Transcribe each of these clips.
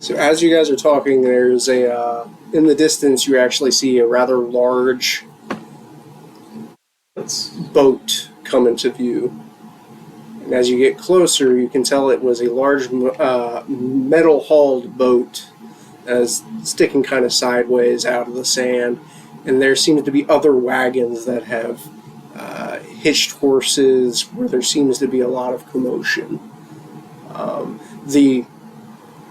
So as you guys are talking, there's a in the distance you actually see a rather large boat come into view. And as you get closer, you can tell it was a large metal-hulled boat as sticking kind of sideways out of the sand. And there seems to be other wagons that have hitched horses where there seems to be a lot of commotion.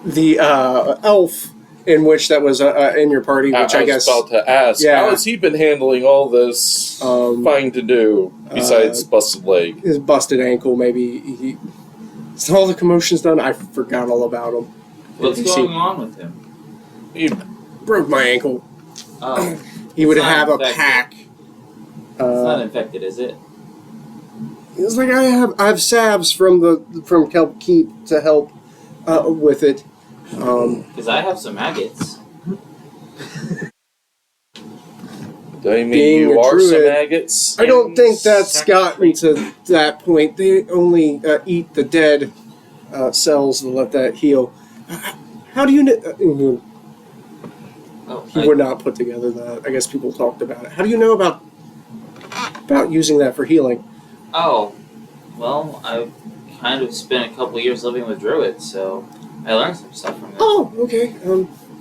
The elf in which that was in your party, which I guess... I was about to ask, how has he been handling all this fine to do besides busted leg? His busted ankle, maybe. All the commotion's done. I forgot all about him. What's going on with him? He broke my ankle. Oh. He would have a pack. It's not infected, is it? It's like I have salves from Kelp Keep to help with it. Because I have some maggots. Do you mean you are some maggots? I don't think that's gotten to that point. They only eat the dead cells and let that heal. How do you know? He would not put together that. I guess people talked about it. How do you know about using that for healing? Oh, well, I've kind of spent a couple years living with druids, so I learned some stuff from them. Oh, okay.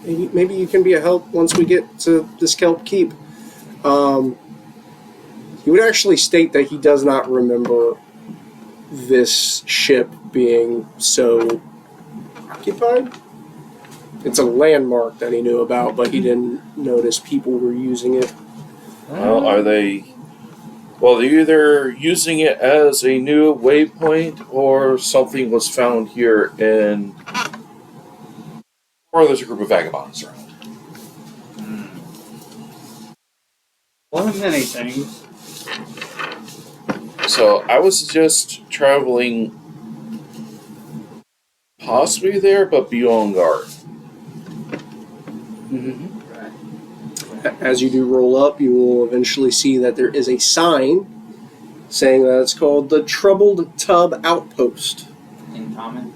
Maybe you can be a help once we get to this Kelp Keep. He would actually state that he does not remember this ship being so occupied. It's a landmark that he knew about, but he didn't notice people were using it. Well, are they... Well, they're either using it as a new waypoint, or something was found here in... Or there's a group of vagabonds around. One of many things. So, I was just traveling possibly there, but be on guard. Mm-hmm. As you do roll up, you will eventually see that there is a sign saying that it's called the Troubled Tub Outpost. In common?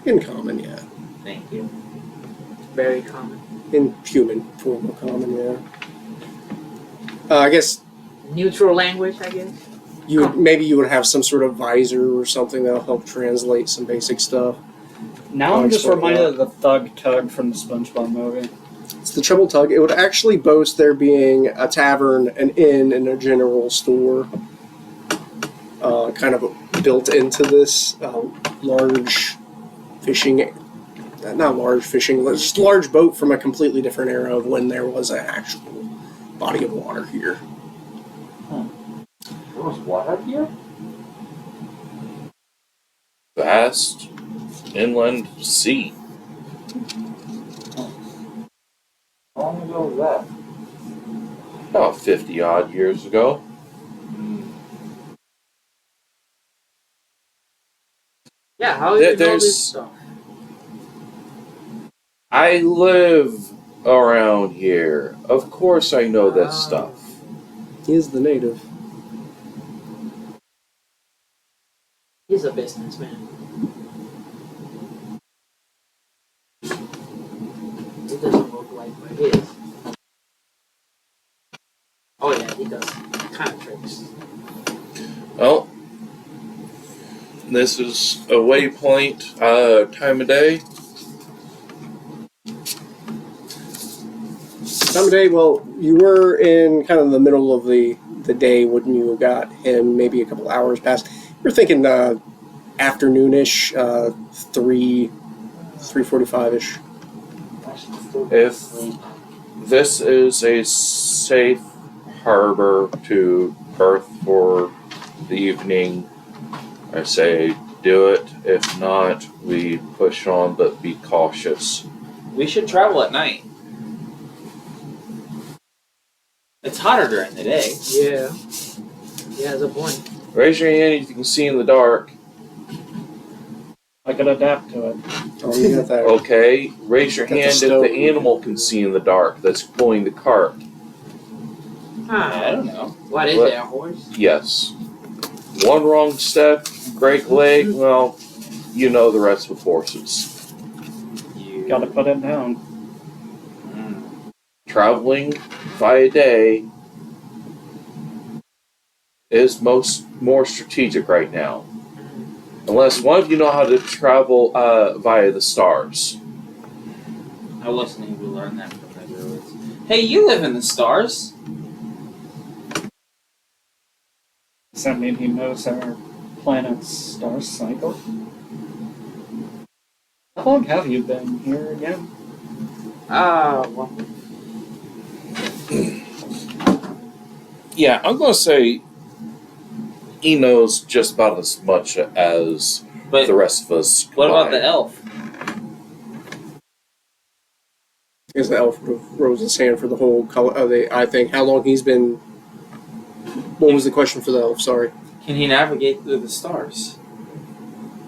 In common, yeah. Thank you. Very common. In human form of common, yeah. I guess... Neutral language, I guess? Maybe you would have some sort of visor or something that'll help translate some basic stuff. Now I'm just reminded of the Thug Tug from the SpongeBob movie. It's the Trouble Tug. It would actually boast there being a tavern, an inn, and a general store kind of built into this large fishing... Not large fishing, just large boat from a completely different era of when there was an actual body of water here. There was water here? Vast inland sea. How long ago was that? About 50-odd years ago. Yeah, how do you know this stuff? I live around here. Of course I know that stuff. He is the native. He's a businessman. It doesn't look like what he is. Oh yeah, he does kind of tricks. Well, this is a waypoint time of day. Time of day, well, you were in kind of the middle of the day when you got him, maybe a couple hours past. You're thinking afternoonish, 3:45-ish. If this is a safe harbor to berth for the evening, I say do it. If not, we push on, but be cautious. We should travel at night. It's hotter during the day. Yeah. Yeah, that's a point. Raise your hand if you can see in the dark. I could adapt to it. Oh, you got that. Okay, raise your Got the hand if stove. the animal can see in the dark that's pulling the cart. I don't know. What is What? it, a horse? Yes. One wrong step, break leg, well, you know the rest with horses. You Gotta put it down. Traveling via day is more strategic right now. Unless one of you know how to travel via the stars. I wasn't able to learn that from the druids. Hey, you live in the stars. Does that mean he knows our planet's star cycle? How long have you been here again? Well, Yeah, I'm going to say he knows just about as much as But the rest of us. what about the combined. elf? Because the elf rose his hand for the whole color. I think how long he's been. What was the question for the elf? Sorry. Can he navigate through the stars?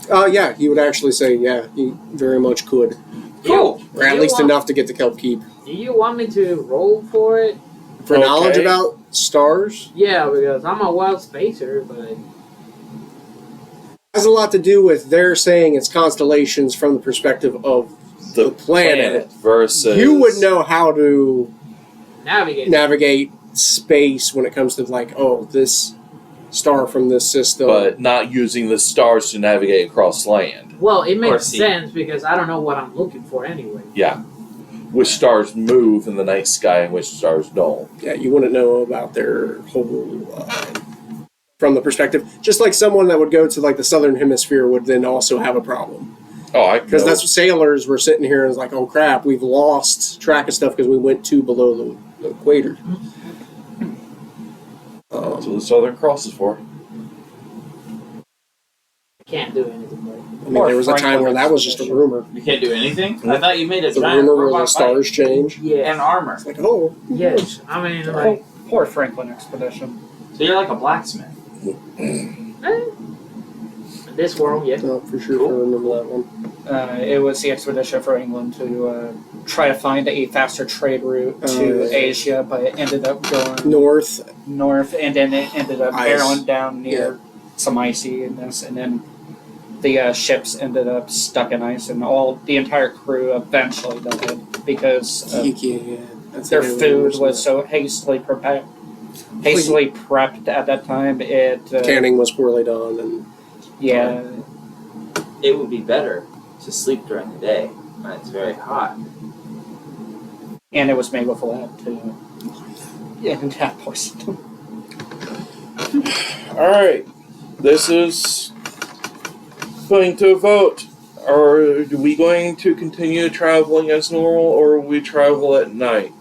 Yeah, he would actually say, yeah, he very much could. Cool. Or at least enough to get the Kelp Keep. do you want me to roll for it? For knowledge Okay. about stars, Yeah, because I'm a wild spacer, but has a lot to do with their saying it's constellations from the perspective of the planet. versus You would know how to navigate. space when it comes to like, oh, this star from this system. but not using the stars to navigate across land. Well, it Or makes sea. sense because I don't know what I'm looking for anyway. Yeah. Which stars move in the night sky and which stars don't. Yeah, you wouldn't know about their whole from the perspective. Just like someone that would go to like the southern hemisphere would then also have a problem. Oh, I Because know. that's what sailors were sitting here and it's like, oh crap, we've lost track of stuff because we went too below the equator. That's what the Southern Cross is for. Can't do anything. But I mean, there was a time where that was just a rumor. You can't do anything? I thought you made a The giant rumor where the robot stars change. bike and armor. It's like, oh, yes, I mean, like, Poor Franklin expedition. So you're like a blacksmith. this world, yeah. no, for sure, I remember that one. It was the expedition for England to try to find a faster trade route to yeah. Asia, but it ended up going North, north, and then it ended up Ice. barreling down near some iciness, and then the ships ended up stuck in ice, and the entire crew eventually died because their food was so hastily prepped at that time. Canning was poorly done, and Yeah, It would be better to sleep during the day when it's very hot. and it was made with lead too. Yeah, and that poison. Alright. This is going to a vote. Are we going to continue traveling as normal or will we travel at night?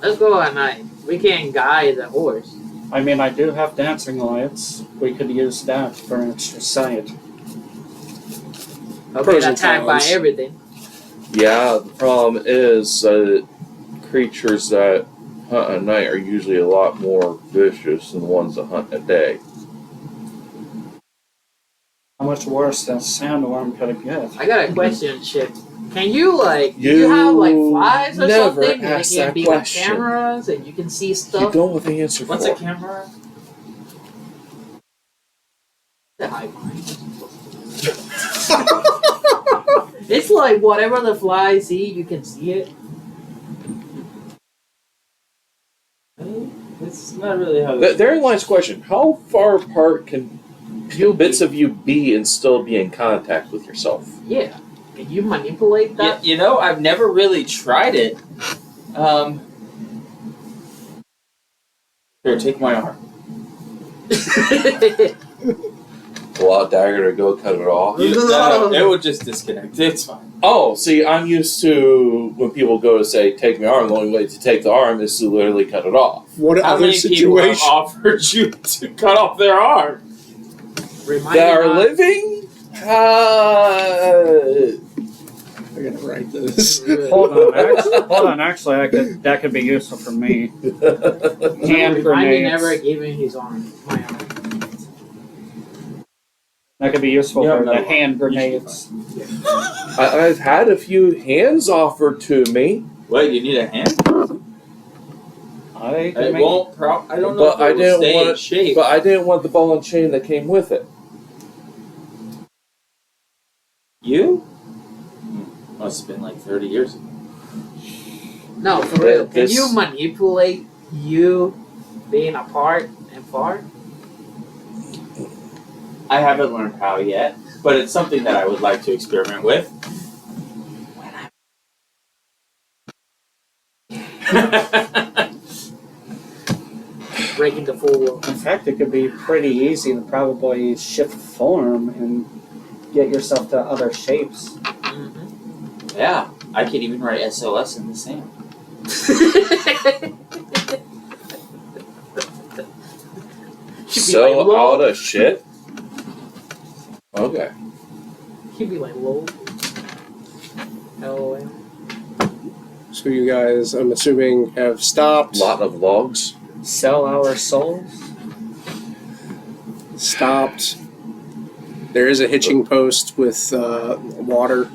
Let's go at night. We can't guide the horse. I mean, I do have dancing lights. We could use that for an extra sight. I'll Pros get and attacked by cons. everything. Yeah, the problem is creatures that hunt at night are usually a lot more vicious than the ones that hunt at day. How much worse that sandworm could it get? I got a question, Chip. Can you You have like flies or never something? And it asked can that be question. like cameras and you can see You stuff. don't know what the answer What's for. a camera? The hive mind. It's like whatever the flies see, you can see it. It's not really how. Therein lies the question: how far apart can few bits of you be and still be in contact with yourself? Yeah. Can you manipulate that? You know, I've never really tried it. Here, take my arm. Pull out dagger to go cut it off. It would just disconnect. It's fine. Oh, see, I'm used to when people go to say, take my arm, the only way to take the arm is to literally cut it off. what How other many people have situation? offered you to cut off their arm? Remind That me are not- living? I gotta write this. Hold on. Actually, that could be useful for me. Hand Remind me never grenades. giving his arm. My arm. That could be useful Yeah, for no, the hand you should be grenades. I've had a few hands offered to me, Wait, you need a hand? I It can make won't. I don't know But I if it will didn't stay want in it- shape. but I didn't want the ball and chain that came with it. You? Must have been like 30 years ago. No, for real. Can This- you manipulate you being apart and far? I haven't learned how yet, but it's something that I would like to experiment with. Breaking the full world. In fact, it could be pretty easy to probably shift form and get yourself to other shapes. Mm-hmm. Yeah, I could even write SOS in the sand. So like, all the shit. Okay. He'd be like, whoa. LOL. So you guys, I'm assuming, have stopped. Lot of logs. Sell our souls? Stopped. There is a hitching post with water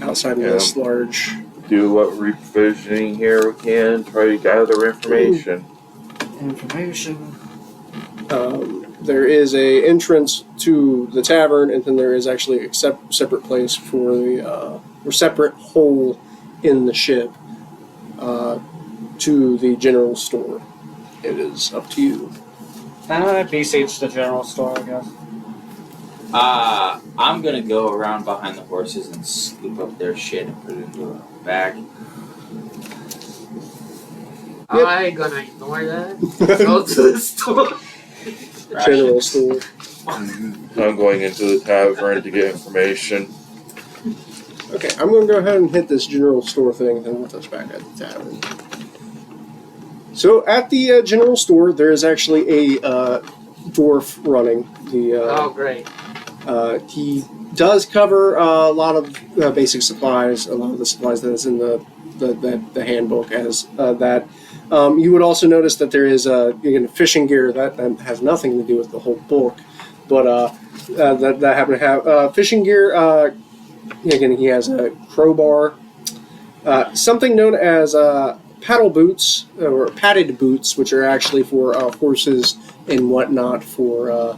outside of this large. Do what revisioning here we can. Try to gather information. Information. There is a entrance to the tavern, and then there is actually a separate place for the or separate hole in the ship to the general store. It is up to you. Besiege the general store, I guess. I'm gonna go around behind the horses and scoop up their shit and put it into a bag. I'm gonna ignore that. Go to the store. General store. I'm going into the tavern to get information. Okay, I'm going to go ahead and hit this general store thing, and we'll touch back at the tavern. So at the general store, there is actually a dwarf running. Oh, great. He does cover a lot of basic supplies, a lot of the supplies that is in the handbook as that. You would also notice that there is fishing gear that has nothing to do with the whole book, but that happen to have fishing gear. Again, he has a crowbar, something known as paddle boots or padded boots, which are actually for horses and whatnot for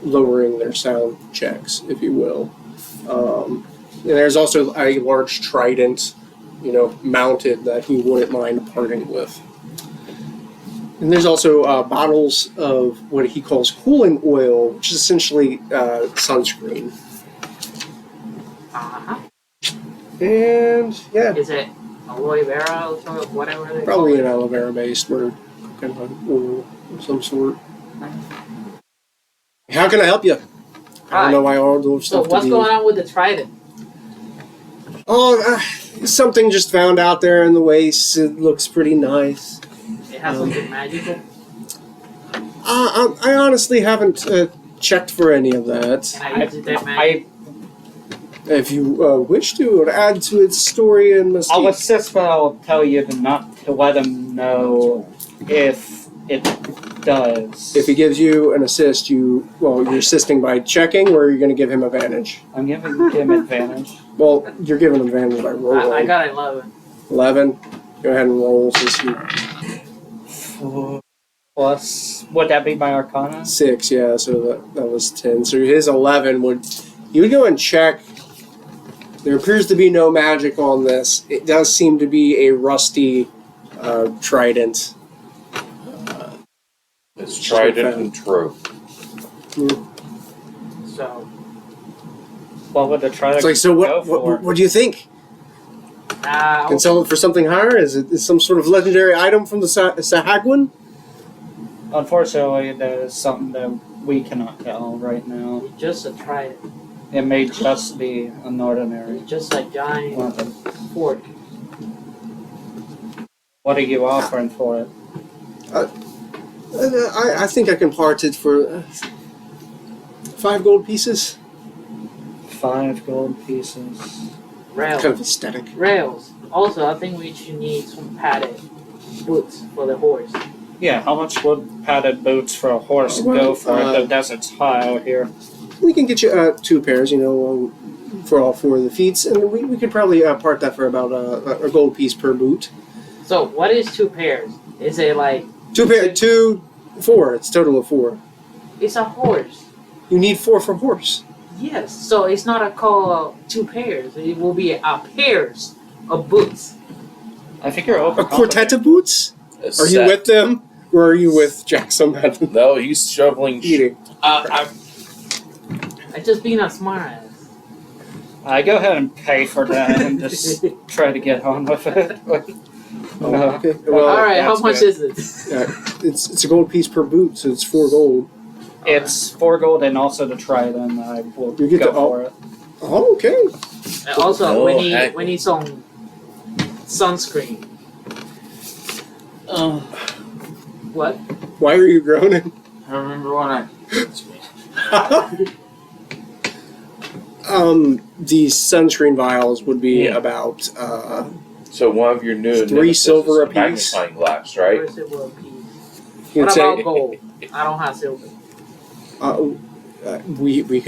lowering their sound checks, if you will. And there's also a large trident, mounted that he wouldn't mind parting with. And there's also bottles of what he calls cooling oil, which is essentially sunscreen. Uh-huh. And yeah, Is it aloe vera or whatever they probably call an it? aloe vera based or kind of oil of some sort. How can I help you? I don't know why all those So stuff. what's going on with the trident? Oh, something just found out there in the waste. It looks pretty nice. It has something magical. I honestly haven't checked for any of that. Can I use that magic? If you wish to, add to its story and mystique. I'll assist, but I'll tell you not to let him know if it does. If he gives you an assist, you're assisting by checking, or you're going to give him advantage. I'm giving him advantage. Well, you're giving him advantage by rolling. I got 11. 11. Go ahead and roll since you 4 plus, would that be my Arcana? 6. Yeah, so that was 10. So his 11 you would go and check. There appears to be no magic on this. It does seem to be a rusty trident. It's trident and true. So, What would the trident It's like, so go what for? what do you think? Can sell it for something higher? Is it some sort of legendary item from the Sahagwin? Unfortunately, that is something that we cannot tell right now. it's just a trident. It may just be an ordinary It's just a giant weapon. fork. What are you offering for it? I think I can part it for 5 gold pieces. 5 gold pieces. Rails. Kind of aesthetic. Rails. Also, I think we should need some padded boots for the horse. Yeah, how much would padded boots for a horse go for? The desert's high out here. We can get you 2 pairs, for all 4 of the feet, and we could probably part that for about a gold piece per boot. So, what is 2 pairs? Is it like... 4. It's a total of 4. It's a horse. You need 4 for horse. Yes, so it's not a call 2 pairs. It will be a pairs of boots. I think you're A overcomplicating. quartet of boots? A Are you set. with them? Or are you with Jackson? No, he's shoveling Eating. I I just being a smart ass. I go ahead and pay for that and just try to get on with it. Okay. Well, Alright, how that's much good. is it? it's a gold piece per boot, so it's 4 gold. It's 4 gold, and also to try them, I will You get go to- for it. Oh, okay. And also, No, we need some sunscreen. What? Why are you groaning? I remember when I. These sunscreen vials would be Yeah. about So one of your new 3 nemesis silver is a apiece. magnifying glass, right? Where's it will piece? you'd What say, about gold? I don't have silver. we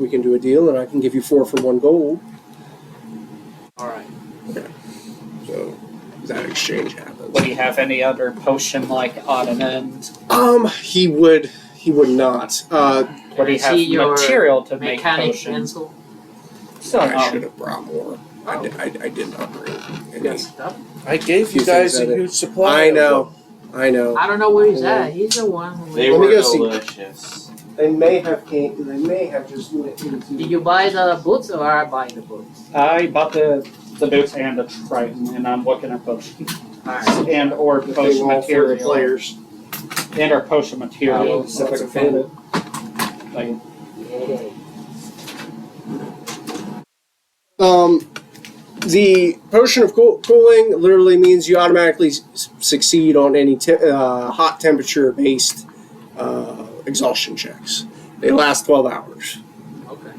can do a deal, and I can give you 4 for 1 gold. Alright. So that exchange happens. Would he have any other potion like on an end? He would not. Would he Can I see have your material to make Mechanic potion? pencil. Still I should no. have brought more. Oh. I did not bring any. Good stuff. I gave Few you guys things a I did. huge supply. I of know. I know. I don't know where he's at. He's the one who. They Let me were go see. delicious. They may have just went into. Did you buy the boots or I buy the boots? I bought the boots and the trident, and I'm looking at potion Alright. and or The potion thing all for the material players. and or potion materials. Lots of fun. Like, The potion of cooling literally means you automatically succeed on any hot temperature based exhaustion checks. They last 12 hours. Okay.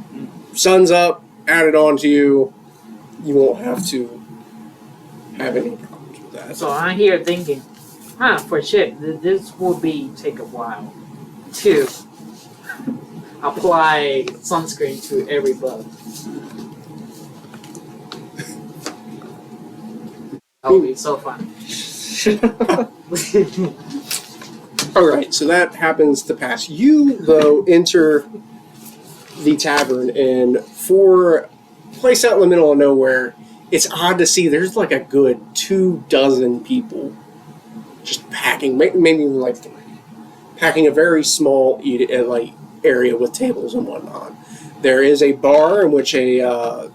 Sun's up, add it on to you. You won't have to have any problems with that. So I'm here thinking, for shit, this will take a while to apply sunscreen to every bug. That would be so fun. Alright, so that happens to pass. You, though, enter the tavern, and for a place out in the middle of nowhere, it's odd to see there's like a good 24 people just packing, maybe even like 3, packing a very small like area with tables and whatnot. There is a bar in which a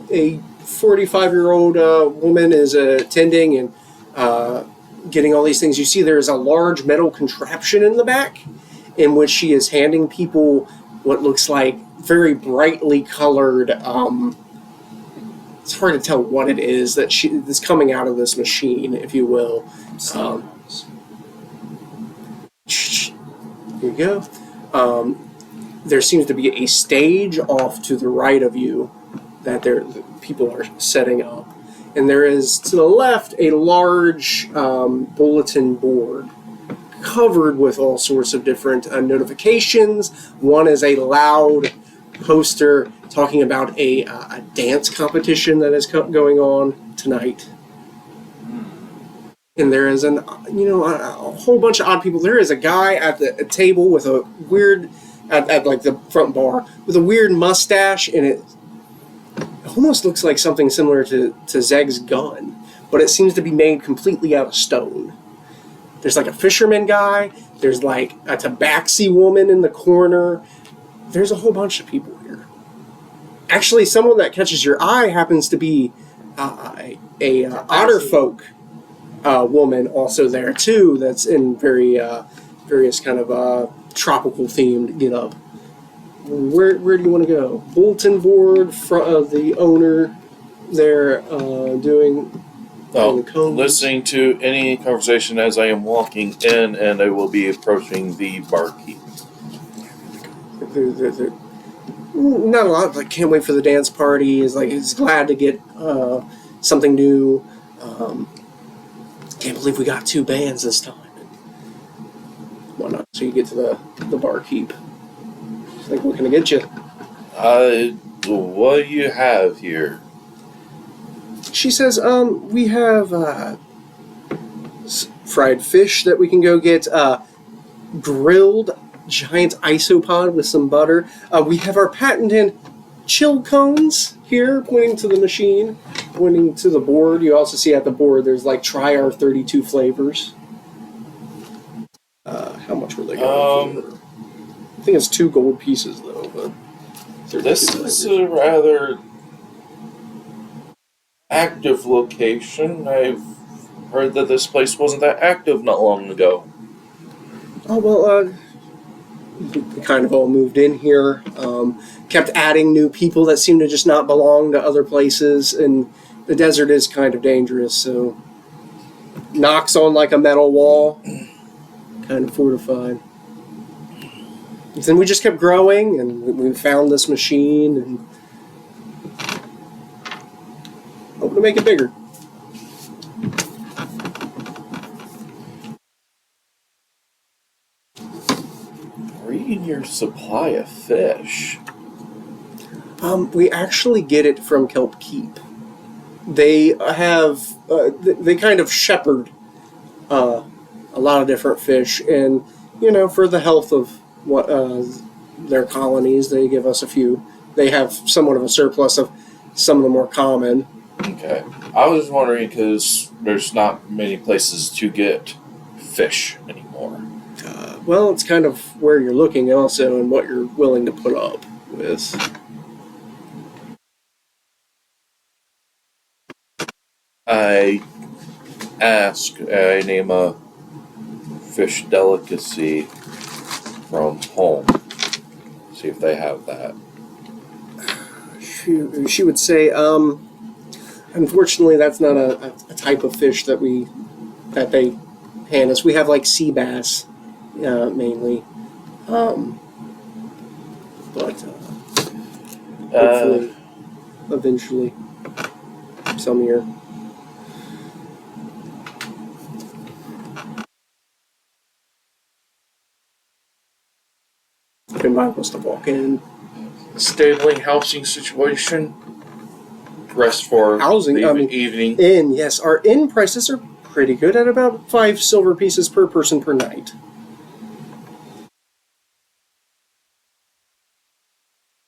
45-year-old woman is attending and getting all these things. You see there's a large metal contraption in the back in which she is handing people what looks like very brightly colored, it's hard to tell what it is that's coming out of this machine, if you will. Here you go. There seems to be a stage off to the right of you that people are setting up. And there is, to the left, a large bulletin board covered with all sorts of different notifications. One is a loud poster talking about a dance competition that is going on tonight. And there is a whole bunch of odd people. There is a guy at the table with a weird, at like the front bar, with a weird mustache, and it almost looks like something similar to Zeg's gun, but it seems to be made completely out of stone. There's like a fisherman guy, there's like a tabaxi woman in the corner. There's a whole bunch of people here. Actually, someone that catches your eye happens to be a Otterfolk woman also there too, that's in various kind of tropical themed get up. Where do you want to go? Bulletin board, front of the owner there doing the cones. Listening to any conversation as I am walking in, and I will be approaching the barkeep. They're not a lot. Like, can't wait for the dance party. Is glad to get something new. Can't believe we got 2 bands this time. Why not? So you get to the barkeep. She's like, what can I get you? What do you have here? She says, we have fried fish that we can go get, grilled giant isopod with some butter. We have our patented chill cones here, pointing to the machine, pointing to the board. You also see at the board there's like try our 32 flavors. How much were they going for? I think it's 2 gold pieces though. But this is a rather active location. I've heard that this place wasn't that active not long ago. Oh, well, we kind of all moved in here, kept adding new people that seem to just not belong to other places, and the desert is kind of dangerous, so knocks on like a metal wall, kind of fortified. And then we just kept growing, and we found this machine, and hoping to make it bigger. Reading your supply of fish. We actually get it from Kelp Keep. They have, they kind of shepherd a lot of different fish, and, you know, for the health of what their colonies, they give us a few. They have somewhat of a surplus of some of the more common. Okay. I was wondering because there's not many places to get fish anymore. Well, it's kind of where you're looking also and what you're willing to put up with. I name a fish delicacy from home. See if they have that. She would say, unfortunately, that's not a type of fish that they hand us. We have like sea bass, mainly, but hopefully, eventually, some year. Invite us to walk in. Stabling housing situation. Rest for Housing, the I mean, evening. Inn, yes. Our inn prices are pretty good at about 5 silver pieces per person per night.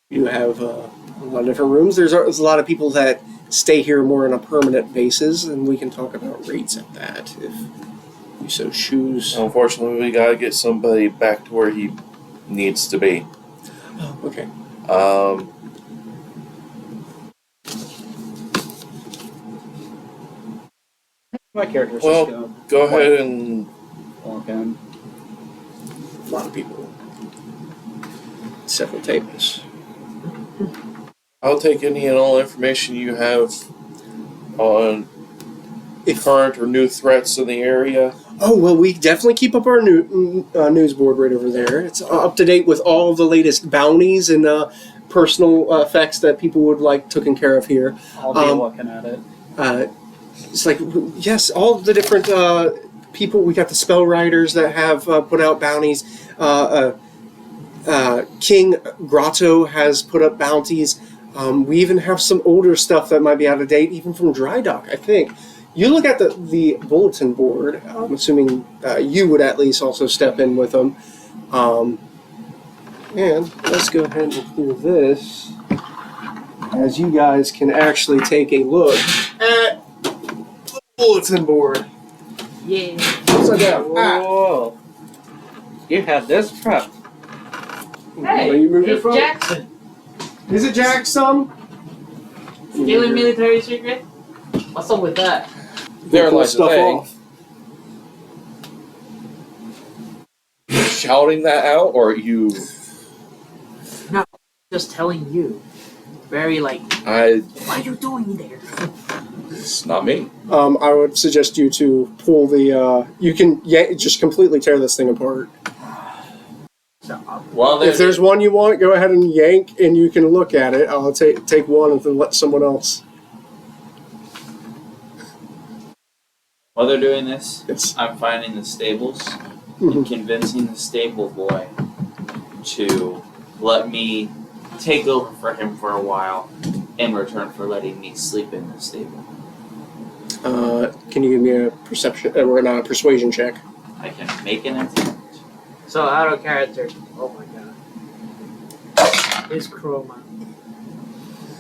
You have a lot of different rooms. There's a lot of people that stay here more on a permanent basis, and we can talk about rates at that if you so choose. Unfortunately, we gotta get somebody back to where he needs to be. Oh, okay. My character's Well, just gonna go ahead and walk in. A lot of people. Several tables. I'll take any and all information you have on current or new threats in the area. Oh, well, we definitely keep up our news board right over there. It's up to date with all of the latest bounties and personal effects that people would like taken care of here. I'll be looking at it. It's like, yes, all the different people. We got the spell writers that have put out bounties. King Grotto has put up bounties. We even have some older stuff that might be out of date, even from Dry Dock, I think. You look at the bulletin board, I'm assuming you would at least also step in with them. And let's go ahead and clear this, as you guys can actually take a look at the bulletin board. Yeah. So down. Whoa. You had this prep. Where you move your It's phone? Jackson. Is it Jackson? Stealing military secret? What's up with that? There Pull lies the stuff thing. off. Shouting that out, or you? Just telling you. Very like, It's what are you doing there? not me. I would suggest you to pull the. You can just completely tear this thing apart. Well, If there's one you want, go ahead and yank, and you can look at it. I'll take one and then let someone else. while they're doing this, Yes. I'm finding the stables and convincing the stable boy to let me take over for him for a while in return for letting me sleep in the stable. Can you give me a perception? We're not a persuasion check. I can make an attempt. So out of character. Oh my god. It's Chroma.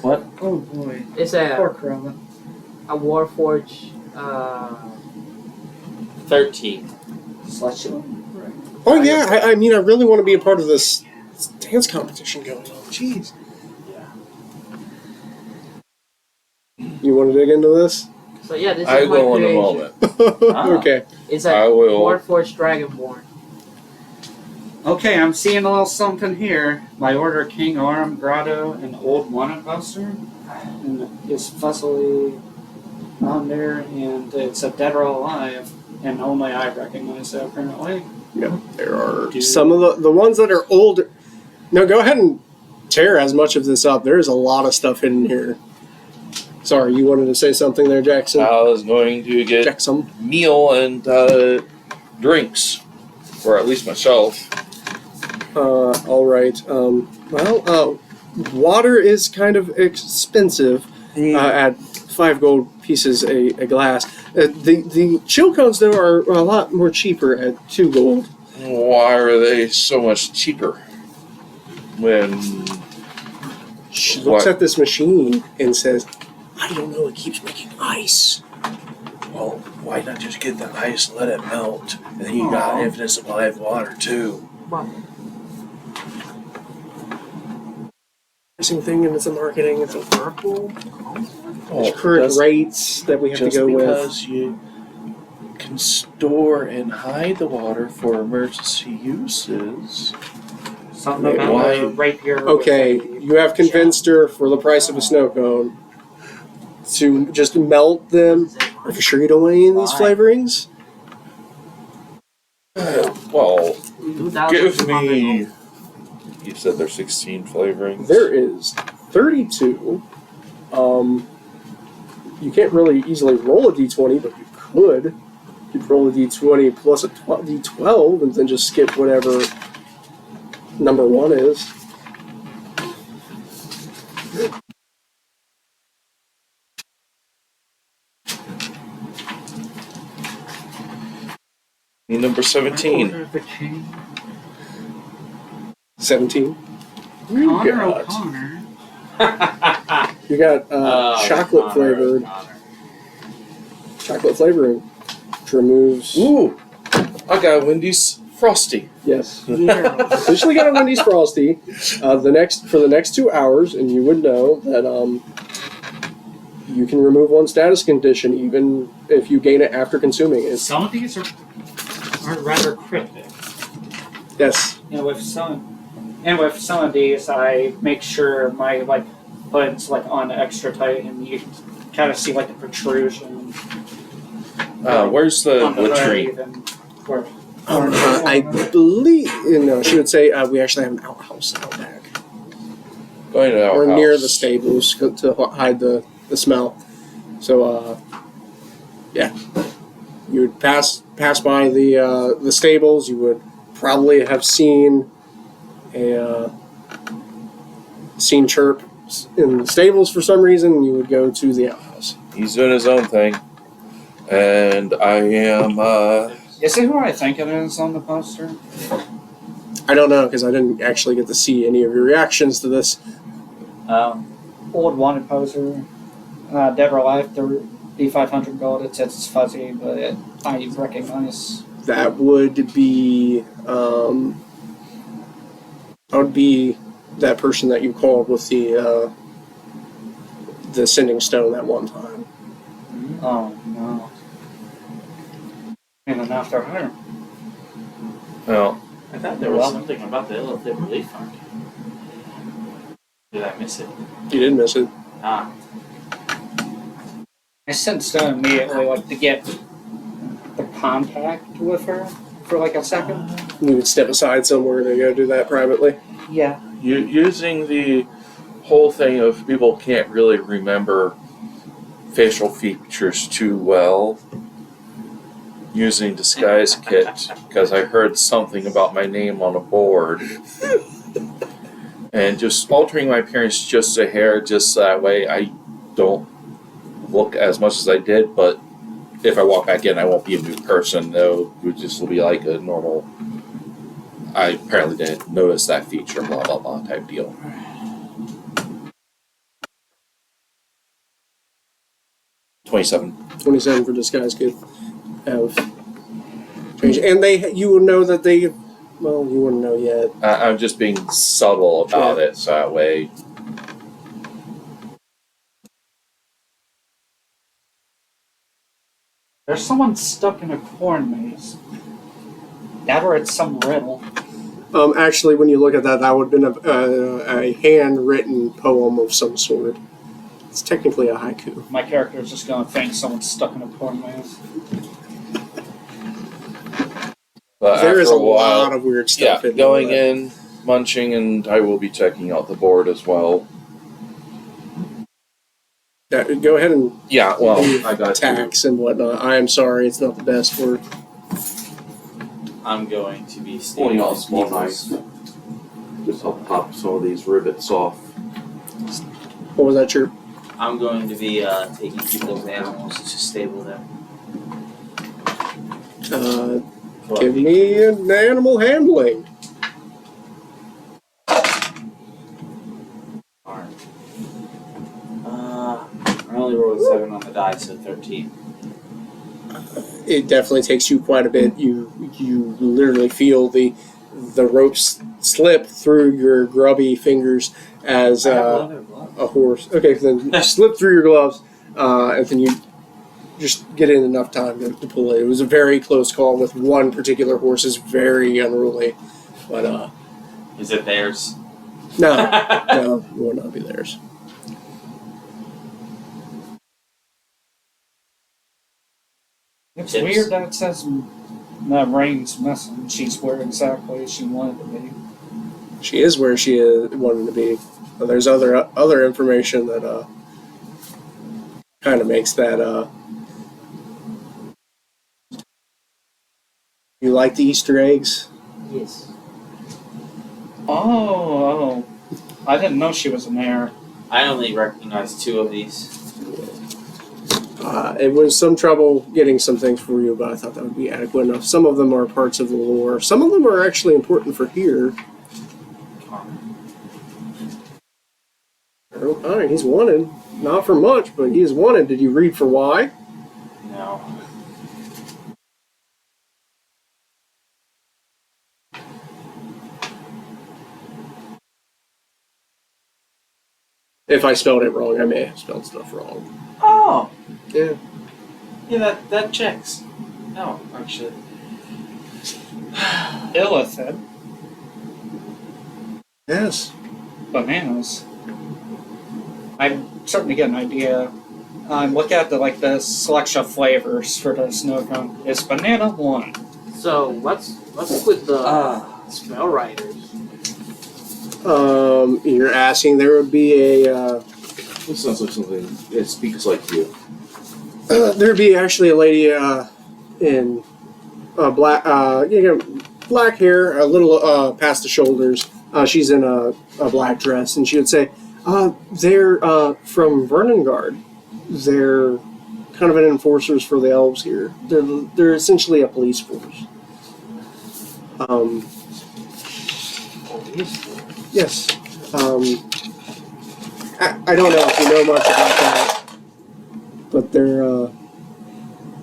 What? Oh boy. It's Poor Chroma. a Warforge 13. Slushy. Oh yeah, I mean, I really want to be a part of this dance competition going on. Jeez. You want to dig into this? So yeah, this I is my will in a creation. moment. Okay. It's I a will. Warforged Dragonborn. Okay, I'm seeing a little something here. My order King Arm, Grotto, and Old Wanted Buster. And it's fussily on there, and it's a dead or alive, and only I recognize it apparently. Yeah, there are some of the ones that are older. No, go ahead and tear as much of this up. There's a lot of stuff hidden here. Sorry, you wanted to say something there, Jackson? I was going to get Jackson. meal and drinks, or at least myself. All right. Water is kind of expensive at 5 gold pieces a glass. The chill cones, though, are a lot more cheaper at 2 gold. Why are they so much cheaper? When She looks at this machine and says, I don't know, it keeps making ice. well, why not just get the ice, let it melt, and then you got an infinite supply of water too. Thing and it's a marketing, it's a purple. Well, There's current that's rates that we have to just go with. because you can store and hide the water for emergency uses. Something Wait, about why- a rapier. Okay, with a- you have convinced her for the price of a snow cone to just melt them. Are you sure you don't want any of these flavorings? Well, 2,200 give me. gold. You said there's 16 flavorings. There is 32. You can't really easily roll a d20, but you could. You'd roll a d20 plus a d12 and then just skip whatever number 1 is. Number 17. 17. Connor got- O'Connor. You got chocolate Connor, flavored. Connor. Chocolate flavoring. Which removes. Ooh, I got a Wendy's Frosty. Yes. Officially got a Wendy's Frosty. For the next 2 hours, and you would know that you can remove one status condition even if you gain it after consuming it. Some of these are rather cryptic. Yes. And with some of these, I make sure my hood's on extra tight, and you can kind of see the protrusion. Where's the on the latrine? hood and where- I believe. No, she would say we actually have an outhouse out back. Going to our Or house. near the stables to hide the smell. So, yeah. You would pass by the stables. You would probably have seen seen Chirp in the stables for some reason. And you would go to the outhouse. He's doing his own thing. And I am, Is it who I think it is on the poster? I don't know because I didn't actually get to see any of your reactions to this. Old wanted poser. Dead or alive, D500 gold. It says it's fuzzy, but I recognize. That would be that person that you called with the sending stone that one time. Oh no. And then after her. well, I thought there was something about the Illithid Relief Fund. Did I miss it? You did miss it. Ah. I sent Stone immediately, to get the contact with her for a second. You would step aside somewhere to go do that privately. Yeah. using the whole thing of people can't really remember facial features too well. Using disguise kit because I heard something about my name on a board. And just altering my appearance just a hair, just that way I don't look as much as I did, but if I walk back in, I won't be a new person, though. It just will be like a normal I apparently didn't notice that feature, blah, blah, blah type deal. $27. For disguise could have changed. And you will know that they, well, you wouldn't know yet. I'm just being subtle about it, so that way. There's someone stuck in a corn maze. That or it's some riddle. Actually, when you look at that, that would have been a handwritten poem of some sort. It's technically a haiku. My character is just going to think someone's stuck in a corn maze. But There is after a while, lot of weird stuff. yeah, in going there. in, munching, and I will be checking out the board as well. Go ahead and Yeah, well, I got tax and whatnot. I am sorry, it's not the best work. I'm going to be Pulling staying out a with small Beagles. knife. Just help pop some of these rivets off. What was that, Chirp? I'm going to be taking people's animals to stable them. Give me an animal handling. Alright. I only rolled a 7 on the die, so 13. It definitely takes you quite a bit. You literally feel the ropes slip through your grubby fingers as a horse. Okay, then you slip through your gloves, and then you just get in enough time to pull it. It was a very close call with one particular horse. Is very unruly, but Is it theirs? no, no, it will not be theirs. It's Tips. weird that it says that Rain's missing. She's where exactly she wanted to be. She is where she wanted to be. But there's other information that kind of makes that. You like the Easter eggs? Yes. Oh. I didn't know she was an heir. I only recognize 2 of these. It was some trouble getting some things for you, but I thought that would be adequate enough. Some of them are parts of the lore. Some of them are actually important for here. Alright, he's wanted. Not for much, but he is wanted. Did you read for why? No. If I spelled it wrong, I may have spelled stuff wrong. Oh! Yeah. Yeah, that checks. No, actually. Illithid. Yes. Bananas. I'm starting to get an idea. Look at the selection of flavors for the snow cone. Is banana one? So what's with the spell writers? You're asking there would be a This sounds like something. It speaks like you. there'd be actually a lady in black black hair, a little past the shoulders. She's in a black dress, and she would say, "They're from Vernongard. They're kind of an enforcers for the elves here. They're essentially a police force." Yes. I don't know if you know much about that, but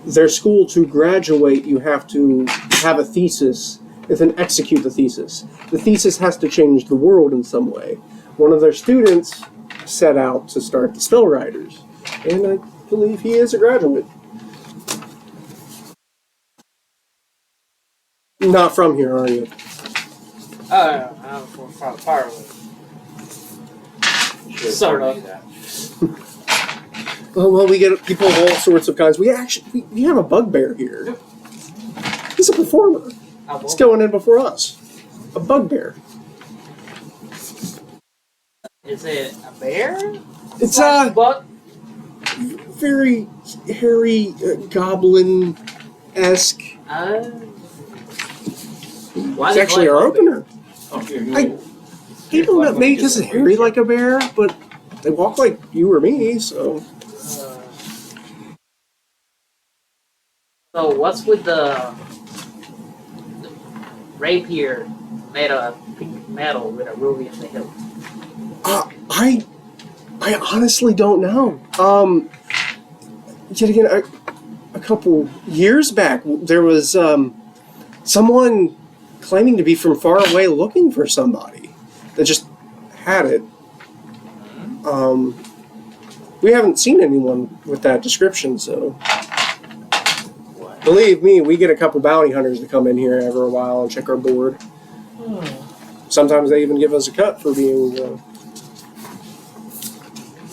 their school, to graduate, you have to have a thesis and then execute the thesis. The thesis has to change the world in some way. One of their students set out to start the spell writers, and I believe he is a graduate. Not from here, are you? I'm from far away. Sort of. Well, we get people of all sorts of kinds. We have a bugbear here. He's a performer. He's going in before us. A bugbear. Is it a bear? It's But very hairy, goblin-esque. why It's actually our opener. Oh, here, People that make this hairy like a bear, but they walk like you or me, so. So what's with the rapier made of pink metal with a ruby in the hilt? I honestly don't know. Yet again, a couple years back, there was someone claiming to be from far away looking for somebody that just had it. We haven't seen anyone with that description, so What? believe me, we get a couple bounty hunters to come in here every while and check our board. Sometimes they even give us a cut for being.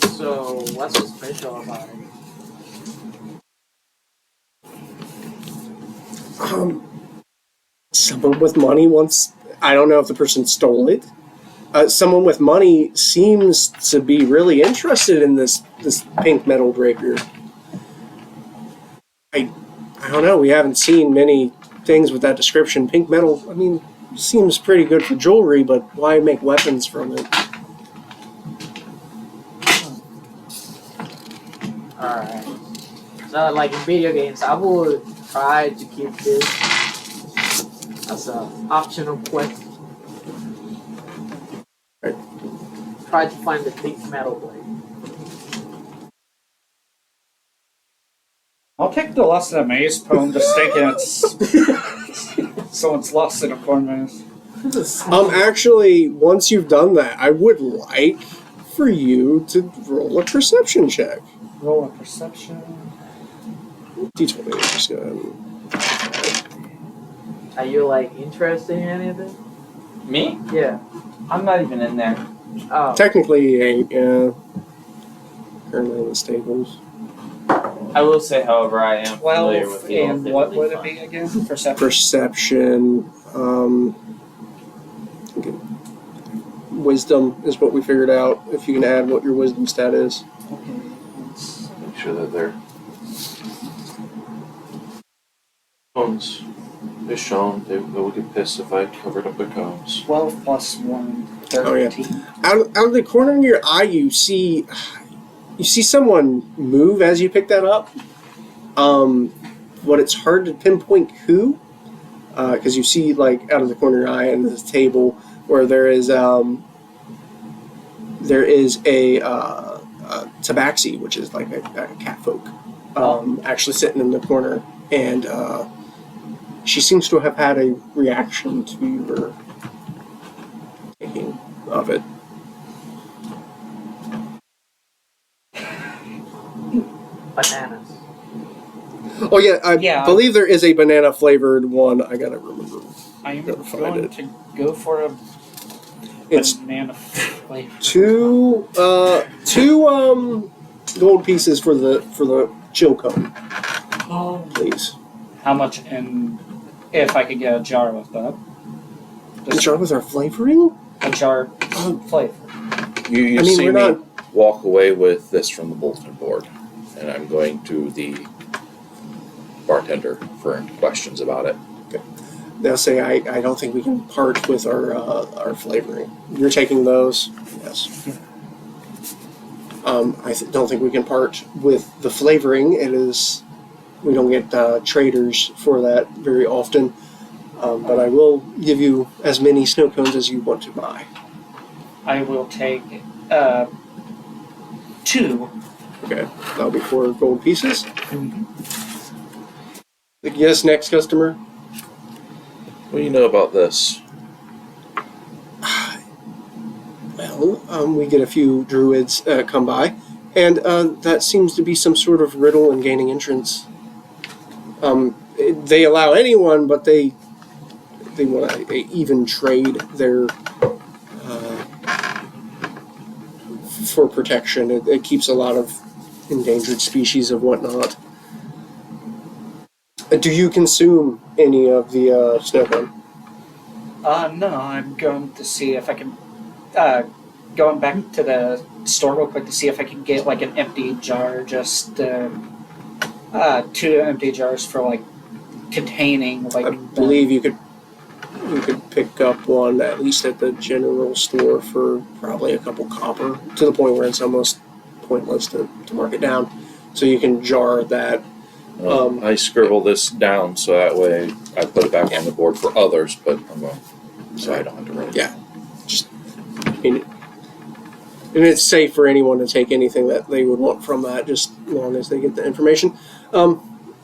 So, what's so special about it? Someone with money wants. I don't know if the person stole it. Someone with money seems to be really interested in this pink metal rapier. I don't know. We haven't seen many things with that description. Pink metal. I mean, seems pretty good for jewelry, but why make weapons from it? Alright. So, like in video games, I would try to keep this as an optional quest. Right. Try to find the pink metal blade. I'll take the Lost in a Maze poem, just thinking it's someone's lost in a corner. Actually, once you've done that, I would like for you to roll a perception check. Roll a perception. D20. Just go ahead and... Are you like interested in any of this? Me? Yeah. I'm not even in there. Oh. Technically, he ain't. Yeah. Currently in the stables. I will say, however, I am familiar with 12, the and what would it be again? Perception. Perception. Wisdom is what we figured out. If you can add what your wisdom stat is. Okay. Make sure that their cones is shown. They would get pissed if I covered up the cones. 12 plus 1, 13. Oh, yeah. Out of the corner of your eye, you see someone move as you pick that up. But it's hard to pinpoint who, because you see like out of the corner of your eye and this table where there is a tabaxi, which is like a cat folk, actually sitting in the corner, and she seems to have had a reaction to your taking of it. Bananas. Oh yeah, I Yeah. believe there is a banana flavored one. I gotta remember. I am Gotta find going it. to go for a It's banana flavor. two gold pieces for the chill cone, please. How much in, if I could get a jar with that? The jar with our flavoring? A jar flavor. You I mean, see we're me not- walk away with this from the bulletin board, and I'm going to the bartender for questions about it. They'll say, I don't think we can part with our flavoring. You're taking those? Yes. I don't think we can part with the flavoring. It is, we don't get traders for that very often. But I will give you as many snow cones as you want to buy. I will take 2. Okay, that'll be 4 gold pieces. Yes, next customer. What do you know about this? Well, we get a few druids come by, and that seems to be some sort of riddle in gaining entrance. They allow anyone, but they want to even trade their for protection. It keeps a lot of endangered species of whatnot. Do you consume any of the snow cone? No, I'm going to see if I can, going back to the store real quick to see if I can get like an empty jar, just 2 empty jars for like containing like. I believe you could pick up one at least at the general store for probably a couple copper, to the point where it's almost pointless to mark it down. So you can jar that. I scribble this down so that way I put it back on the board for others, but I'm so I don't have to run. Yeah. Just, and it's safe for anyone to take anything that they would want from that, just as long as they get the information.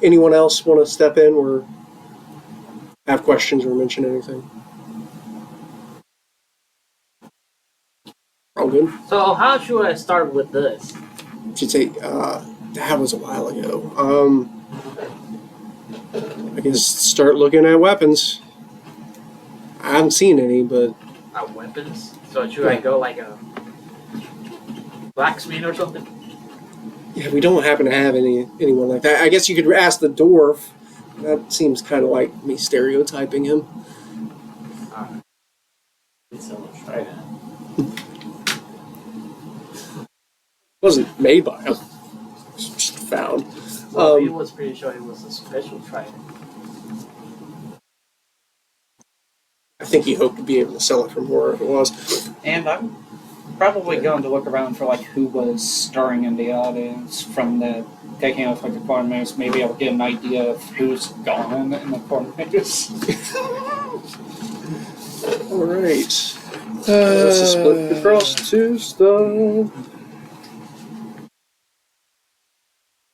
Anyone else want to step in or have questions or mention anything? All good. So how should I start with this? Should say that was a while ago. I guess start looking at weapons. I haven't seen any, but Weapons? So should I go like a blacksmith or something? yeah, we don't happen to have anyone like that. I guess you could ask the dwarf. That seems kind of like me stereotyping him. So let's try that. Wasn't made by him. Just found. Well, he was pretty sure it was a special trident. I think he hoped to be able to sell it for more if it was. And I'm probably going to look around for like who was stirring in the audience from the taking off like the corners. Maybe I'll get an idea of who's gone in the corners. All right. Let's split across two stuff.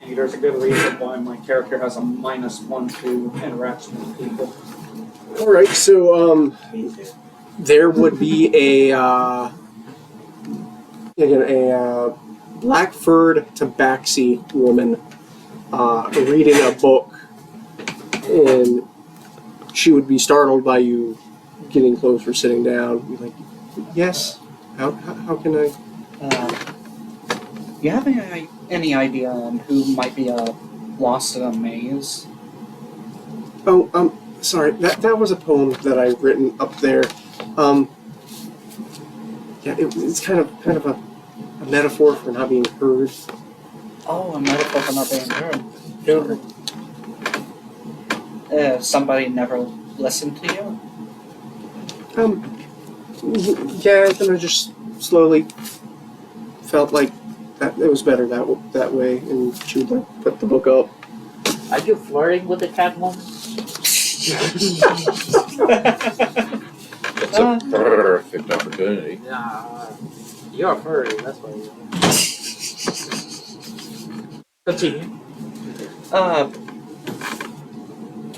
And there's a good reason why my character has a -1 to interaction with people. All right, so there would be a black-furred tabaxi woman reading a book, and she would be startled by you getting close or sitting down. Be like, yes. How can I? You have any idea on who might be lost in a maze? Oh, sorry. That was a poem that I written up there. Yeah, it's kind of a metaphor for not being heard. Oh, a metaphor for not being heard. Somebody never listened to you? Yeah, then I just slowly felt like that it was better that way, and she would like put the book up. Are you flirting with the cat woman? It's a perfect opportunity. Nah, you're a furry, that's why you continue.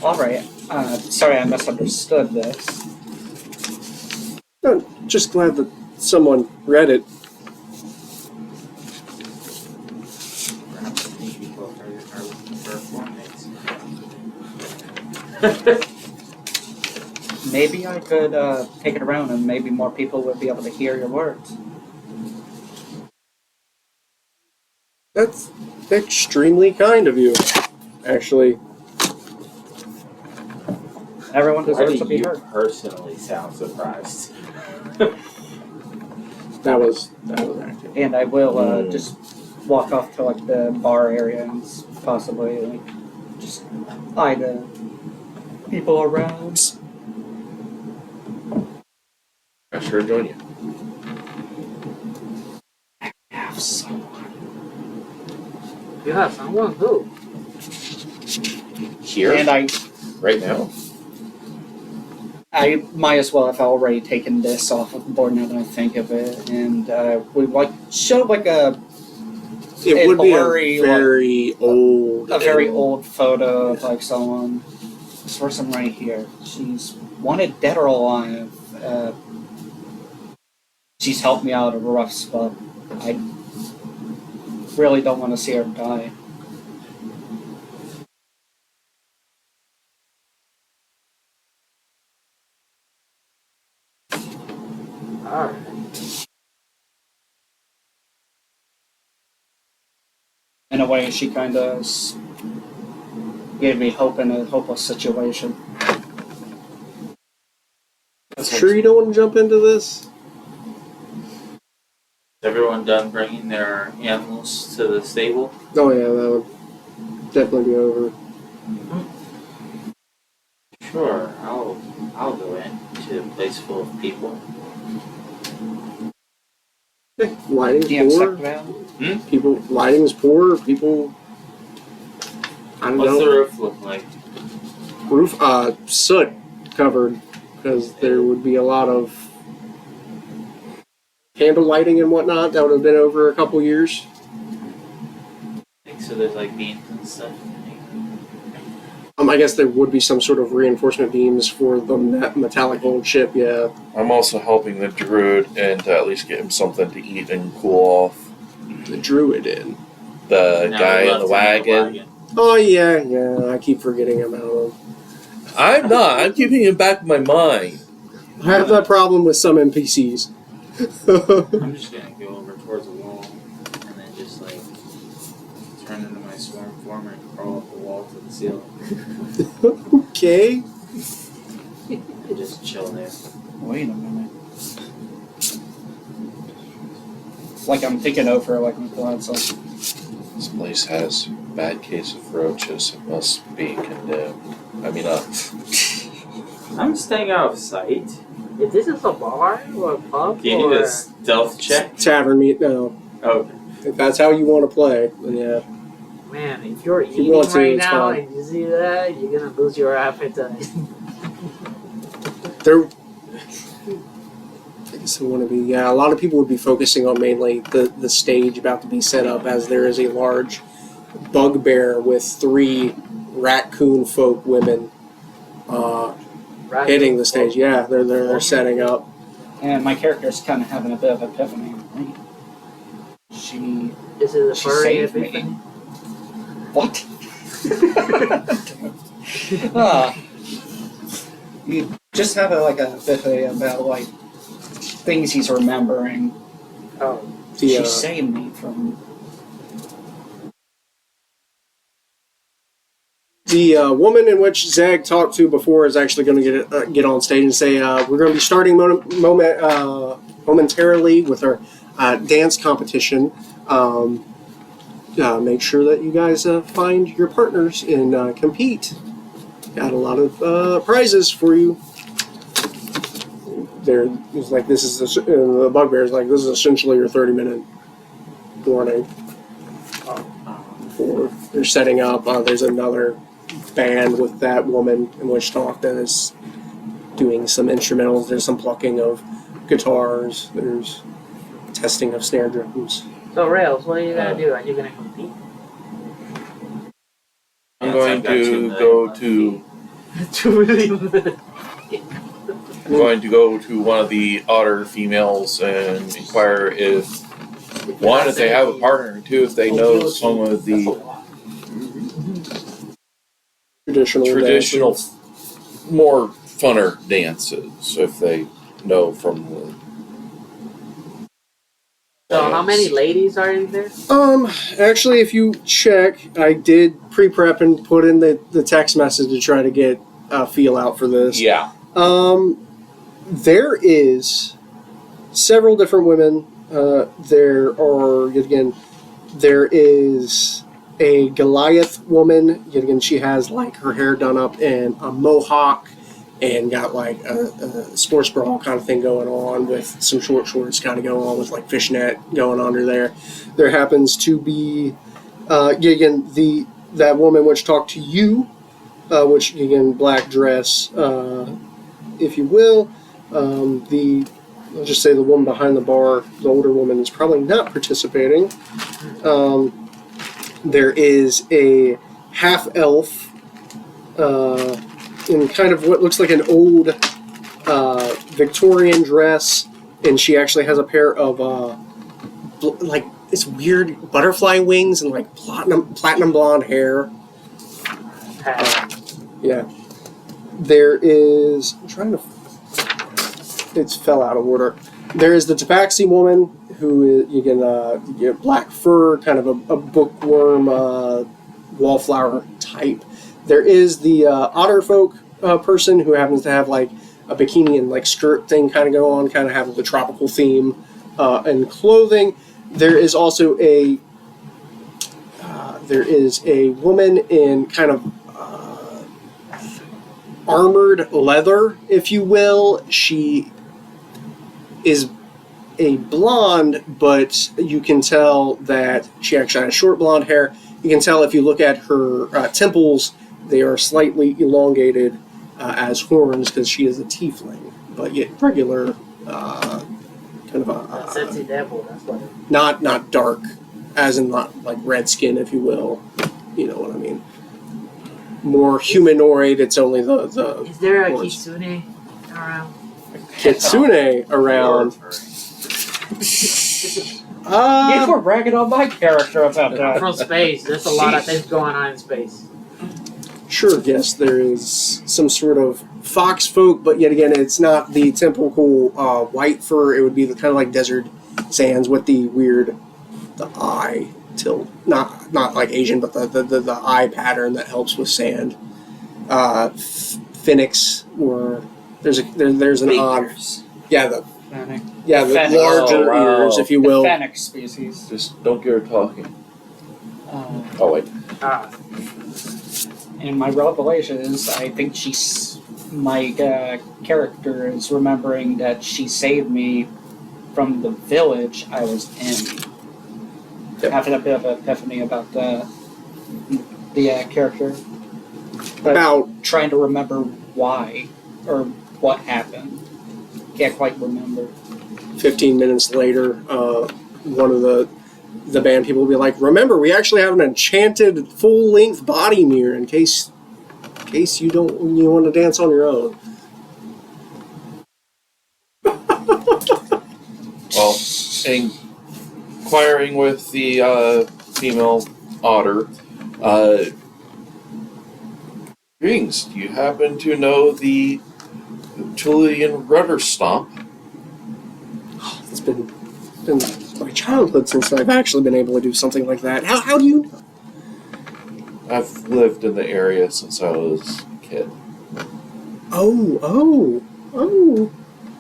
Alright. Sorry I misunderstood this. I'm just glad that someone read it. Perhaps maybe both are looking for formmates. Maybe I could take it around and maybe more people would be able to hear your words. That's extremely kind of you, actually. Everyone Why deserves to do be you heard. personally sound surprised? That was acting. And I will just walk off to like the bar area and possibly like just eye the people around. I sure join you. Have someone. You have someone who? Here? And Right now? I might as well have already taken this off of the board now that I think of it, and we like show like a It would be a blurry, very old. a very old photo of like someone. This person right here. She's wanted dead or alive. She's helped me out of a rough spot. I really don't want to see her die. Alright. In a way, she kind of gave me hope in a hopeless situation. Sure you don't want to jump into this? Is everyone done bringing their animals to the stable? Oh yeah, that would definitely be over. Sure, I'll go in to a place full of people. Lighting's The insect poor. van. People, lighting's poor. People. I don't What's know. the roof look like? Roof, soot covered. because there would be a lot of candle lighting and whatnot. That would have been over a couple years. So there's like beams and stuff. I guess there would be some sort of reinforcement beams for the metallic old ship, yeah. I'm also helping the druid and to at least get him something to eat and cool off. The druid in. The Now guy we in the left him wagon. Oh, yeah, I keep forgetting about him. I'm not. I'm keeping him back in my mind. I have that problem with some NPCs. I'm just gonna go over towards the wall and then just like turn into my swarm form and crawl up the wall to the ceiling Okay. and just chill there. Wait a minute. Like I'm thinking over like my thoughts. Like, This place has a bad case of roaches. It must be condemned. I mean, I'm staying out of sight. If this is a bar or a pub Do you or need a stealth check? Tavern meat, no. Okay. If that's how you want to play, then yeah. man, if you're If you eating want to, right it's now fine. and you see that, you're gonna lose your appetite. There. I guess it want to be. Yeah, a lot of people would be focusing on mainly the stage about to be set up, as there is a large bugbear with 3 raccoon folk women hitting the stage. Yeah, they're setting up. and my character's kind of having a bit of epiphany. Right? She Is it a She furry saved me. epiphany? what? Ah. You just have a epiphany about like things he's remembering. Oh, She saved me from. The woman in which Zag talked to before is actually going to get on stage and say, we're going to be starting momentarily with our dance competition. Make sure that you guys find your partners and compete. Got a lot of prizes for you. It's like this is the bugbear's like this is essentially your 30-minute warning. For they're setting up. There's another band with that woman in which talk that is doing some instrumentals. There's some plucking of guitars. There's testing of snare drums. so Rails, what are you gonna do? Are you gonna compete? I'm going to go to. I'm going to go to one of the otter females and inquire if one, if they have a partner, and 2, if they know some of the traditional, more funner dances. If they know from the. So how many ladies are in there? Actually, if you check, I did pre-prep and put in the text message to try to get a feel out for this. Yeah. There is several different women. There is a Goliath woman. Yet again, she has like her hair done up in a mohawk and got like a sports bra kind of thing going on with some short shorts kind of going on with like fishnet going under there. There happens to be, that woman which talked to you, which again, black dress, if you will. I'll just say the woman behind the bar, the older woman, is probably not participating. There is a half-elf in kind of what looks like an old Victorian dress, and she actually has a pair of like it's weird butterfly wings and like platinum blonde hair. Yeah. There is. I'm trying to. It's fell out of order. There is the Tabaxi woman who is, you get black fur, kind of a bookworm, wallflower type. There is the otter folk person who happens to have like a bikini and like skirt thing kind of go on, kind of have the tropical theme and clothing. There is also a woman in kind of armored leather, if you will. She is a blonde, but you can tell that she actually has short blonde hair. You can tell if you look at her temples, they are slightly elongated. as horns because she is a tiefling, but yet regular, kind of a Sexy devil, that's what it not dark, as in not like red skin, if you will. You know what I mean? More humanoid. It's only the is. There a horns. kitsune around? Kitsune around. You were bragging on my character about I'm that. from space. There's a lot of things going on in space. Sure, yes, there is some sort of fox folk, but yet again, it's not the typical white fur. It would be the kind of like desert sands with the weird, the eye tilt. Not like Asian, but the eye pattern that helps with sand. Phoenix, or there's an odd, Figures. the Fennec. larger Oh, wow. ears, if you will. Fennec species. Just don't get her talking. Uh, Oh wait. and my revelation is, I think my character is remembering that she saved me from the village I was in. Yep. Having a bit of an epiphany about the character. But About trying to remember why or what happened. Can't quite remember. 15 minutes later, one of the band people will be like, "Remember, we actually have an enchanted full-length body mirror in case you want to dance on your own." Well, inquiring with the female otter, greetings. Do you happen to know the Tulian rudder stomp? It's been my childhood since I've actually been able to do something like that. How do you? I've lived in the area since I was a kid. Oh!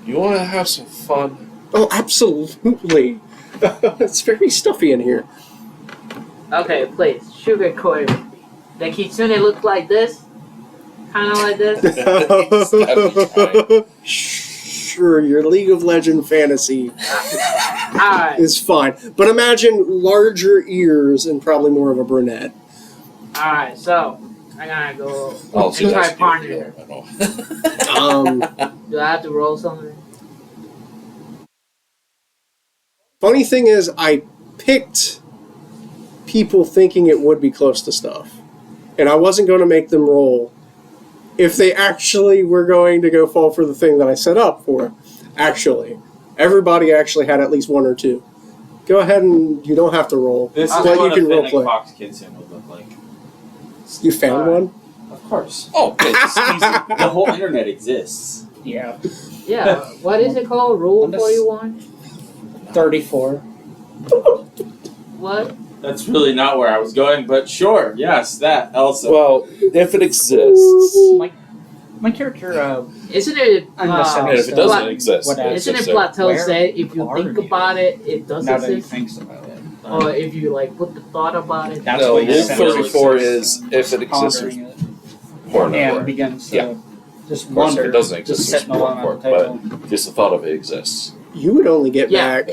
You want to have some fun? Oh, absolutely. It's very stuffy in here. Okay, please, sugarcoat it with me. The kitsune look like this? Kind of like this? Sure, your League of Legend fantasy Alright, is fine, but imagine larger ears and probably more of a brunette. alright, so I gotta go I'll and try suggest you partner. Do I have to roll something? Funny thing is, I picked people thinking it would be close to stuff, and I wasn't going to make them roll if they actually were going to go fall for the thing that I set up for. Actually, everybody actually had at least one or two. Go ahead and you don't have to roll. This is but what you can a role Fennec play. Fox Kitsune would look like. You found one? Of course. Oh, it's easy. The whole internet exists. Yeah. Yeah, what is it called? Rule I'm just- 41? 34. What? That's really not where I was going, but sure, yes, that also. Well, if it exists, My character, Isn't it, I'm just saying and if it Pla- doesn't exist, what it's isn't it just a- Plateau Where said if you are think you? about it, it does now that he exist? thinks about it. Or if you like put the thought about it. That's No, what he Rule said. 34 is if it exists, Pondering it, or and not. begins to Yeah. just Of course, if wonder, it doesn't just exist, it's sitting alone more on the table. important, but just the thought of it exists. You would only get Yeah. back,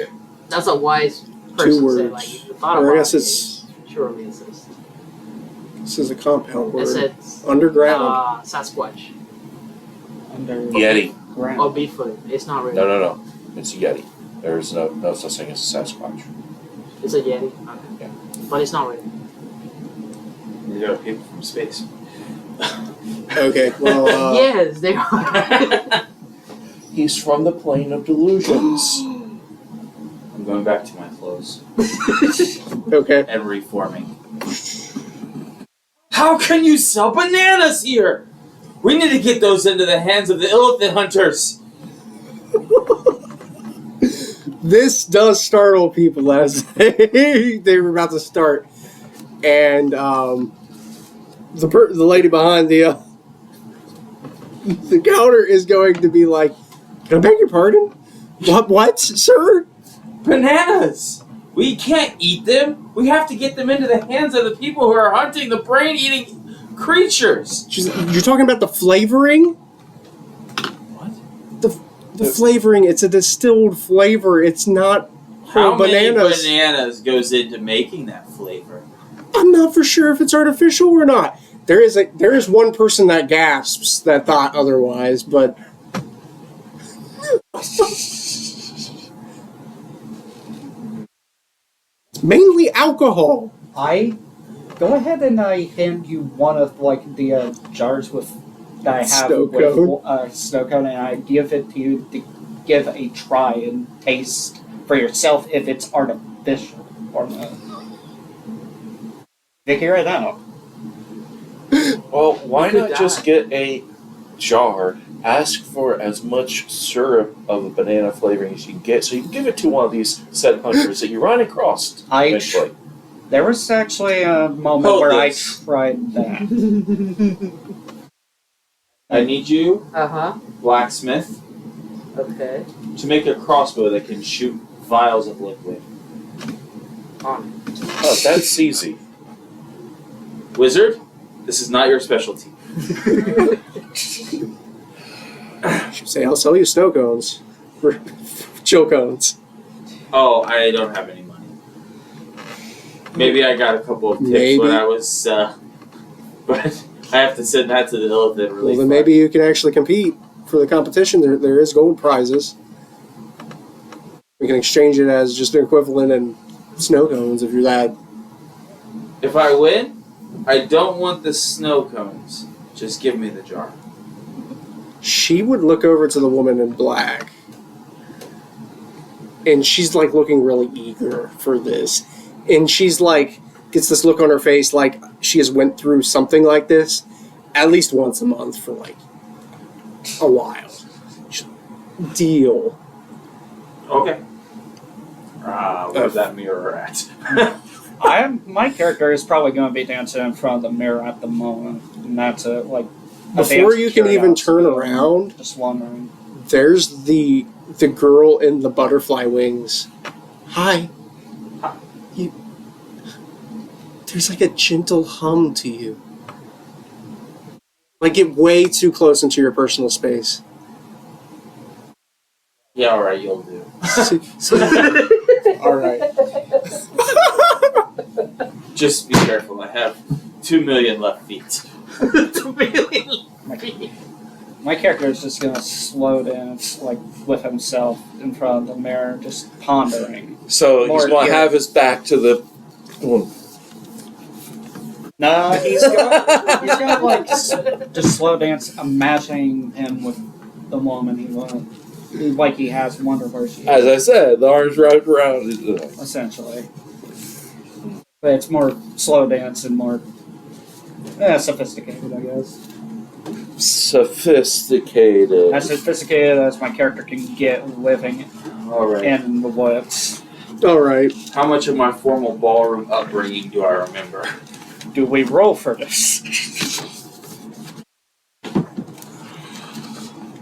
That's a wise person words. said, like, if you thought or about I guess it, it's, it surely exists. this is a compound It word. said Underground. Sasquatch Yeti. Underground. or Bigfoot. It's not really. No. It's a Yeti. There's no such thing as a Sasquatch. It's a Yeti. Okay. Yeah. But it's not really. You got people from space. Okay, well, Yes, they are. He's from the plane of delusions. I'm going back to my clothes okay. and reforming. How can you sell bananas here? We need to get those into the hands of the elephant hunters. This does startle people as they were about to start, and the lady behind the counter is going to be like, "Can I beg your pardon? What, sir?" Bananas! We can't eat them. We have to get them into the hands of the people who are hunting the brain-eating creatures. You're talking about the flavoring? What? The flavoring. It's a distilled flavor. It's not How whole many bananas. bananas goes into making that flavor? I'm not for sure if it's artificial or not. There is one person that gasps that thought otherwise, but mainly alcohol. I go ahead and I hand you one of like the jars with that I have Snow with cone. snow cone, and I give it to you to give a try and taste for yourself if it's artificial or not. Vicky, right now. Well, why You could not just die. get a jar, ask for as much syrup of a banana flavoring as you can get, so you can give it to one of these said hunters that you run across eventually. There was actually a moment Hold where this. I tried that. I need you, Uh-huh. blacksmith, Okay. to make a crossbow that can shoot vials of liquid. On. Oh, that's easy. Wizard, this is not your specialty. Should say I'll sell you snow cones for chill cones. Oh, I don't have any money. Maybe I got a couple of tips Maybe. when I was, but I have to send that to the Elephant Relief. Well, then maybe you can actually compete for the competition. There is gold prizes. We can exchange it as just an equivalent in snow cones if you're that. If I win, I don't want the snow cones. Just give me the jar. She would look over to the woman in black, and she's like looking really eager for this, and she's like gets this look on her face like she has went through something like this at least once a month for like a while. Deal. Okay. Where's that mirror at? My character is probably going to be dancing in front of the mirror at the moment, and that's a Before you can even turn curiosity. around, Just wondering. there's the girl in the butterfly wings. Hi. There's like a gentle hum to you. Like get way too close into your personal space. Yeah, alright, you'll do. All right. Just be careful, I have 2 million left feet. 2 million. My character is just going to slow dance like with himself in front of the mirror, just pondering. So he's More going to here. have his back to the. No, he's gonna like just slow dance, imagining him with the woman he loves, like he has wonder where she As is, I said, the arms wrapped around his. essentially. But it's more slow dance and more sophisticated, I guess. Sophisticated. As sophisticated as my character can get living Alright. in the woods. All right. How much of my formal ballroom upbringing do I remember? Do we roll for this?